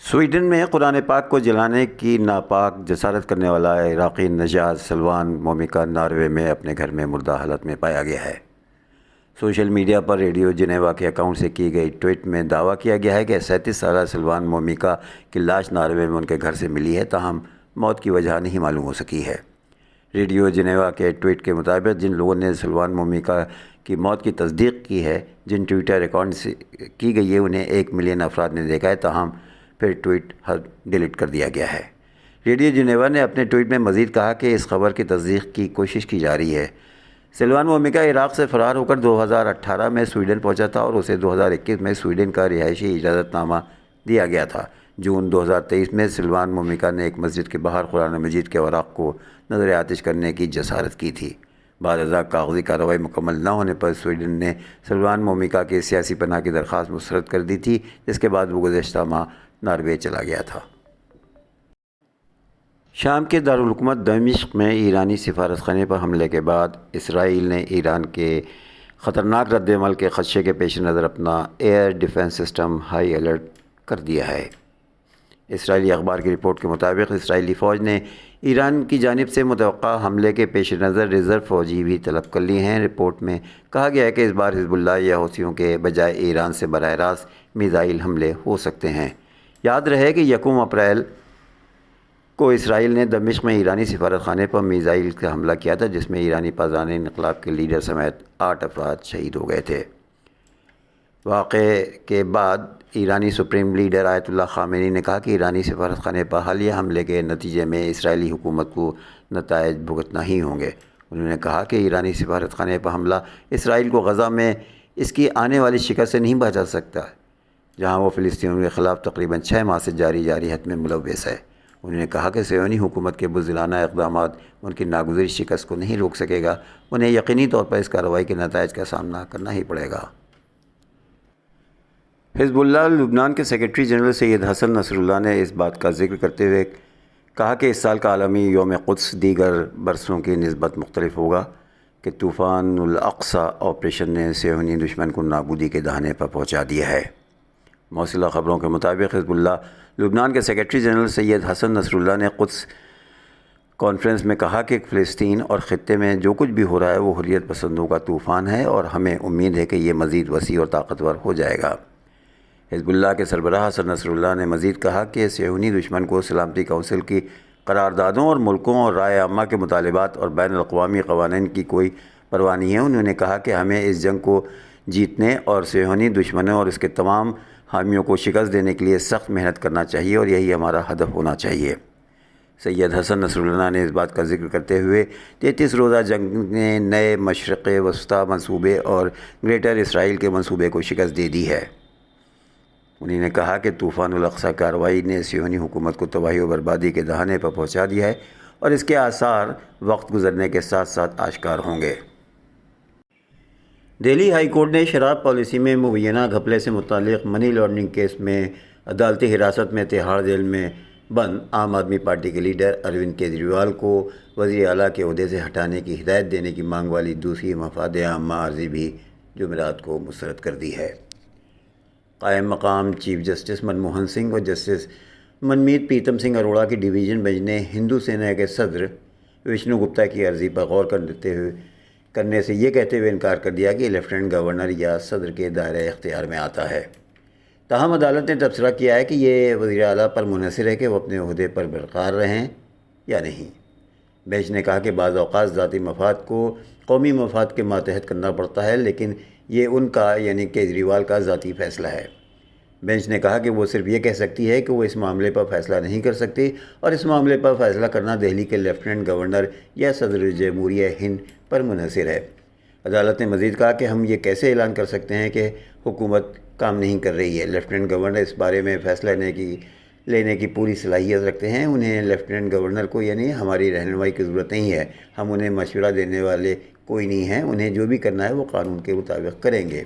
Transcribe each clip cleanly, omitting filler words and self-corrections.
Sweden میں قرآن پاک کو جلانے کی ناپاک جسارت کرنے والا عراقی نژاد سلوان مومکا ناروے میں اپنے گھر میں مردہ حالت میں پایا گیا ہے۔ سوشل میڈیا پر ریڈیو جنیوا کے اکاؤنٹ سے کی گئی ٹویٹ میں دعویٰ کیا گیا ہے کہ 37 سالہ سلوان مومکا کی لاش ناروے میں ان کے گھر سے ملی ہے، تاہم موت کی وجہ نہیں معلوم ہو سکی ہے۔ ریڈیو جنیوا کے ٹویٹ کے مطابق جن لوگوں نے سلوان مومکا کی موت کی تصدیق کی ہے، جن ٹویٹر اکاؤنٹ سے کی گئی ہے، انہیں 1 ملین افراد نے دیکھا ہے، تاہم پھر ٹویٹ ڈیلیٹ کر دیا گیا ہے۔ ریڈیو جنیوا نے اپنے ٹویٹ میں مزید کہا کہ اس خبر کی تصدیق کی کوشش کی جا رہی ہے۔ سلوان مومکا عراق سے فرار ہو کر 2018 میں سویڈن پہنچا تھا اور اسے 2021 میں سویڈن کا رہائشی اجازت نامہ دیا گیا تھا۔ جون 2023 میں سلوان مومکا نے ایک مسجد کے باہر قرآن مجید کے اوراق کو نظر آتش کرنے کی جسارت کی تھی۔ بعد ازاں کاغذی کارروائی مکمل نہ ہونے پر سویڈن نے سلوان مومکا کی سیاسی پناہ کی درخواست مسترد کر دی تھی، جس کے بعد وہ گزشتہ ماہ ناروے چلا گیا تھا۔ شام کے دارالحکومت دمشق میں ایرانی سفارت خانے پر حملے کے بعد اسرائیل نے ایران کے خطرناک رد عمل کے خدشے کے پیش نظر اپنا air defence system high alert کر دیا ہے۔ اسرائیلی اخبار کی رپورٹ کے مطابق اسرائیلی فوج نے ایران کی جانب سے متوقع حملے کے پیش نظر ریزرو فوجی بھی طلب کر لی ہیں۔ رپورٹ میں کہا گیا ہے کہ اس بار حزب اللہ یا حوثیوں کے بجائے ایران سے براہ راست میزائل حملے ہو سکتے ہیں۔ یاد رہے کہ 1 اپریل کو اسرائیل نے دمشق میں ایرانی سفارت خانے پر میزائل کا حملہ کیا تھا، جس میں ایرانی پاسداران انقلاب کے لیڈر سمیت 8 افراد شہید ہو گئے تھے۔ واقعے کے بعد ایرانی سپریم لیڈر آیت اللہ خامنئی نے کہا کہ ایرانی سفارت خانے پر حالیہ حملے کے نتیجے میں اسرائیلی حکومت کو نتائج بھگتنا ہی ہوں گے۔ انہوں نے کہا کہ ایرانی سفارت خانے پر حملہ اسرائیل کو غزہ میں اس کی آنے والی شکست سے نہیں بچا سکتا، جہاں وہ فلسطینیوں کے خلاف تقریباً 6 ماہ سے جاری جارحیت میں ملوث ہے۔ انہوں نے کہا کہ صہیونی حکومت کے بزدلانہ اقدامات ان کی ناگزیر شکست کو نہیں روک سکے گا، انہیں یقینی طور پر اس کارروائی کے نتائج کا سامنا کرنا ہی پڑے گا۔ حزب اللہ لبنان کے سیکرٹری جنرل سید حسن نصر اللہ نے اس بات کا ذکر کرتے ہوئے کہا کہ اس سال کا عالمی یوم قدس دیگر برسوں کی نسبت مختلف ہوگا کہ طوفان الاقصی آپریشن نے صہیونی دشمن کو نابودی کے دہانے پر پہنچا دیا ہے۔ موصولہ خبروں کے مطابق حزب اللہ لبنان کے سیکرٹری جنرل سید حسن نصر اللہ نے قدس کانفرنس میں کہا کہ فلسطین اور خطے میں جو کچھ بھی ہو رہا ہے وہ حریت پسندوں کا طوفان ہے اور ہمیں امید ہے کہ یہ مزید وسیع اور طاقتور ہو جائے گا۔ حزب اللہ کے سربراہ حسن نصر اللہ نے مزید کہا کہ صہیونی دشمن کو سلامتی کونسل کی قراردادوں اور ملکوں اور رائے عامہ کے مطالبات اور بین الاقوامی قوانین کی کوئی پرواہ نہیں ہے۔ انہوں نے کہا کہ ہمیں اس جنگ کو جیتنے اور صہیونی دشمنوں اور اس کے تمام حامیوں کو شکست دینے کے لیے سخت محنت کرنا چاہیے اور یہی ہمارا ہدف ہونا چاہیے۔ سید حسن نصر اللہ نے اس بات کا ذکر کرتے ہوئے 33 روزہ جنگ نے نئے مشرق وسطیٰ منصوبے اور گریٹر اسرائیل کے منصوبے کو شکست دے دی ہے۔ انہوں نے کہا کہ طوفان الاقصی کارروائی نے صہیونی حکومت کو تباہی و بربادی کے دہانے پر پہنچا دیا ہے اور اس کے آثار وقت گزرنے کے ساتھ ساتھ آشکار ہوں گے۔ دہلی ہائی کورٹ نے شراب پالیسی میں مبینہ گھپلے سے متعلق منی لانڈرنگ کیس میں عدالتی حراست میں تہاڑ جیل میں بند عام آدمی پارٹی کے لیڈر اروند کیجریوال کو وزیر اعلیٰ کے عہدے سے ہٹانے کی ہدایت دینے کی مانگ والی دوسری مفاد عامہ عرضی بھی جمعرات کو مسترد کر دی ہے۔ قائم مقام چیف جسٹس منموہن سنگھ اور جسٹس منمیت پریتم سنگھ اروڑا کی ڈویژن بینچ نے ہندو سینا کے صدر وشنو گپتا کی عرضی پر غور کرنے سے یہ کہتے ہوئے انکار کر دیا کہ لیفٹیننٹ گورنر یا صدر کے دائرۂ اختیار میں آتا ہے۔ تاہم عدالت نے تبصرہ کیا ہے کہ یہ وزیر اعلیٰ پر منحصر ہے کہ وہ اپنے عہدے پر برقرار رہیں یا نہیں۔ بینچ نے کہا کہ بعض اوقات ذاتی مفاد کو قومی مفاد کے ماتحت کرنا پڑتا ہے، لیکن یہ ان کا یعنی کیجریوال کا ذاتی فیصلہ ہے۔ بینچ نے کہا کہ وہ صرف یہ کہہ سکتی ہے کہ وہ اس معاملے پر فیصلہ نہیں کر سکتی اور اس معاملے پر فیصلہ کرنا دہلی کے لیفٹیننٹ گورنر یا صدر جمہوریہ ہند پر منحصر ہے۔ عدالت نے مزید کہا کہ ہم یہ کیسے اعلان کر سکتے ہیں کہ حکومت کام نہیں کر رہی ہے۔ لیفٹیننٹ گورنر اس بارے میں فیصلہ لینے کی پوری صلاحیت رکھتے ہیں۔ انہیں لیفٹیننٹ گورنر کو یعنی ہماری رہنمائی کی ضرورت نہیں ہے، ہم انہیں مشورہ دینے والے کوئی نہیں ہیں، انہیں جو بھی کرنا ہے وہ قانون کے مطابق کریں گے۔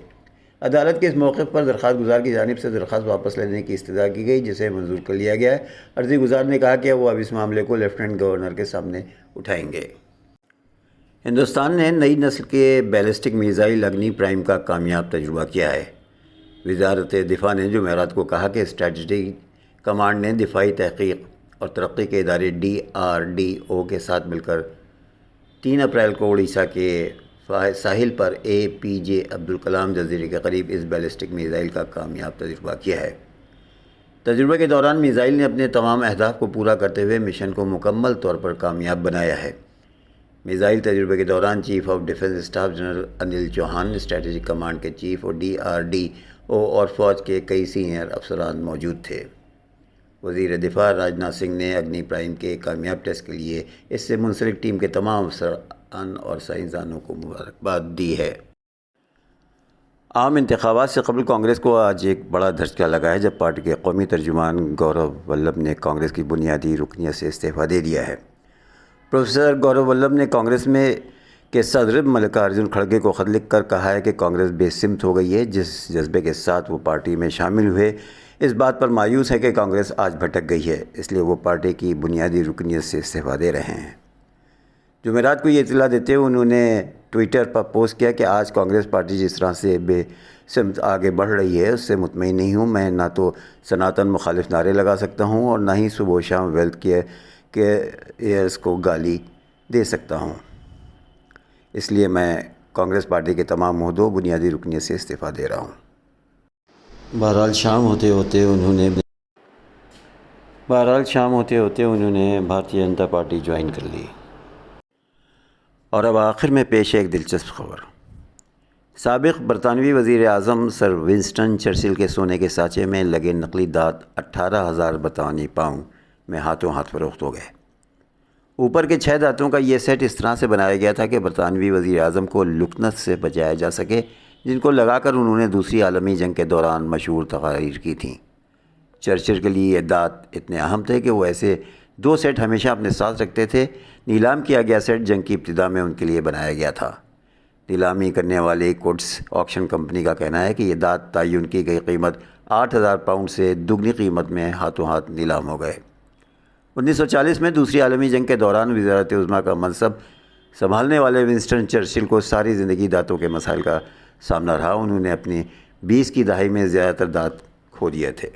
عدالت کے اس موقف پر درخواست گزار کی جانب سے درخواست واپس لینے کی استدعا کی گئی، جسے منظور کر لیا گیا ہے۔ عرضی گزار نے کہا کہ وہ اب اس معاملے کو لیفٹیننٹ گورنر کے سامنے اٹھائیں گے۔ ہندوستان نے نئی نسل کے بیلسٹک میزائل اگنی پرائم کا کامیاب تجربہ کیا ہے۔ وزارت دفاع نے جمعرات کو کہا کہ اسٹریٹجک کمانڈ نے دفاعی تحقیق اور ترقی کے ادارے DRDO کے ساتھ مل کر 3 اپریل کو اڑیسہ کے ساحل پر APJ عبدالکلام جزیرے کے قریب اس بیلسٹک میزائل کا کامیاب تجربہ کیا ہے۔ تجربے کے دوران میزائل نے اپنے تمام اہداف کو پورا کرتے ہوئے مشن کو مکمل طور پر کامیاب بنایا ہے۔ میزائل تجربے کے دوران chief of defence staff general Anil Chauhan, strategic command کے چیف اور DRDO اور فوج کے کئی سینئر افسران موجود تھے۔ وزیر دفاع راجناتھ سنگھ نے اگنی پرائم کے کامیاب ٹیسٹ کے لیے اس سے منسلک ٹیم کے تمام افسران اور سائنسدانوں کو مبارکباد دی ہے۔ عام انتخابات سے قبل کانگریس کو آج ایک بڑا دھچکا لگا ہے جب پارٹی کے قومی ترجمان گورو ولبھ نے کانگریس کی بنیادی رکنیت سے استعفیٰ دے دیا ہے۔ پروفیسر گورو ولبھ نے کانگریس کے صدر ملکارجن کھڑگے کو خط لکھ کر کہا ہے کہ کانگریس بے سمت ہو گئی ہے۔ جس جذبے کے ساتھ وہ پارٹی میں شامل ہوئے، اس بات پر مایوس ہے کہ کانگریس آج بھٹک گئی ہے، اس لیے وہ پارٹی کی بنیادی رکنیت سے استعفیٰ دے رہے ہیں۔ جمعرات کو یہ اطلاع دیتے ہوئے انہوں نے ٹویٹر پر پوسٹ کیا کہ آج کانگریس پارٹی جس طرح سے بے سمت آگے بڑھ رہی ہے اس سے مطمئن نہیں ہوں۔ میں نہ تو سناتن مخالف نعرے لگا سکتا ہوں اور نہ ہی صبح و شام ویلتھ کیئرز کو گالی دے سکتا ہوں، اس لیے میں کانگریس پارٹی کے تمام عہدوں بنیادی رکنیت سے استعفیٰ دے رہا ہوں۔ بہرحال شام ہوتے ہوتے انہوں نے بھارتیہ جنتا پارٹی جوائن کر لی۔ اور اب آخر میں پیش ہے ایک دلچسپ خبر۔ سابق برطانوی وزیر اعظم سر ونسٹن چرچل کے سونے کے سانچے میں لگے نقلی دانت 18,000 برطانوی پاؤنڈ میں ہاتھوں ہاتھ فروخت ہو گئے۔ اوپر کے 6 دانتوں کا یہ سیٹ اس طرح سے بنایا گیا تھا کہ برطانوی وزیر اعظم کو لکنت سے بچایا جا سکے، جن کو لگا کر انہوں نے دوسری عالمی جنگ کے دوران مشہور تقاریر کی تھیں۔ چرچل کے لیے یہ دانت اتنے اہم تھے کہ وہ ایسے 2 سیٹ ہمیشہ اپنے ساتھ رکھتے تھے۔ نیلام کیا گیا سیٹ جنگ کی ابتدا میں ان کے لیے بنایا گیا تھا۔ نیلامی کرنے والی کوٹس آکشن کمپنی کا کہنا ہے کہ یہ دانت تعین کی گئی قیمت 8,000 پاؤنڈ سے دگنی قیمت میں ہاتھوں ہاتھ نیلام ہو گئے۔ 1940 میں دوسری عالمی جنگ کے دوران وزارت عظمیٰ کا منصب سنبھالنے والے ونسٹن چرچل کو ساری زندگی دانتوں کے مسائل کا سامنا رہا۔ انہوں نے اپنی 20 کی دہائی میں زیادہ تر دانت کھو دیے تھے۔